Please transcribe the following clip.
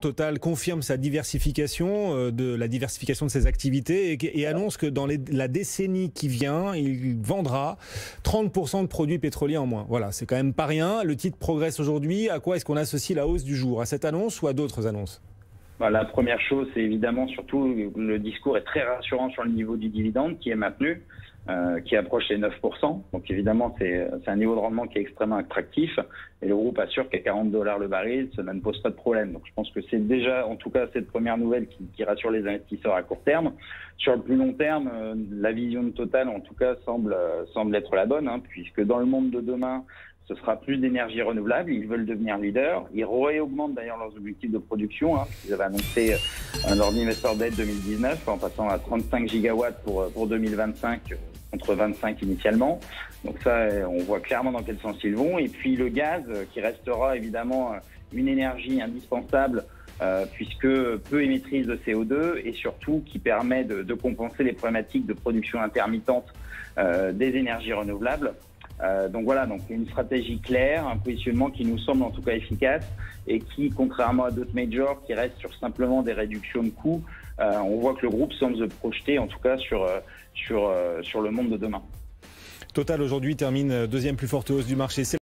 Total confirme sa diversification, la diversification de ses activités et annonce que dans la décennie qui vient, il vendra 30% de produits pétroliers en moins. Voilà, c'est quand même pas rien. Le titre progresse aujourd'hui. À quoi est-ce qu'on associe la hausse du jour? À cette annonce ou à d'autres annonces? La première chose, c'est évidemment surtout le discours est très rassurant sur le niveau du dividende qui est maintenu, qui approche les 9%. Donc évidemment, c'est un niveau de rendement qui est extrêmement attractif. Et le groupe assure qu'à $40 le baril, cela ne pose pas de problème. Donc je pense que c'est déjà, en tout cas, cette première nouvelle qui rassure les investisseurs à court terme. Sur le plus long terme, la vision de Total, en tout cas, semble être la bonne, puisque dans le monde de demain, ce sera plus d'énergie renouvelable. Ils veulent devenir leader. Ils réaugmentent d'ailleurs leurs objectifs de production. Ils avaient annoncé lors d'Investor Day 2019 en passant à 35 gigawatts pour 2025 contre 25 initialement. Donc ça, on voit clairement dans quel sens ils vont. Et puis le gaz qui restera évidemment une énergie indispensable puisque peu émettrice de CO2 et surtout qui permet de compenser les problématiques de production intermittente des énergies renouvelables. Donc voilà, donc une stratégie claire, un positionnement qui nous semble en tout cas efficace et qui, contrairement à d'autres majors qui restent sur simplement des réductions de coûts, on voit que le groupe semble se projeter en tout cas sur le monde de demain. Total aujourd'hui termine deuxième plus forte hausse du marché.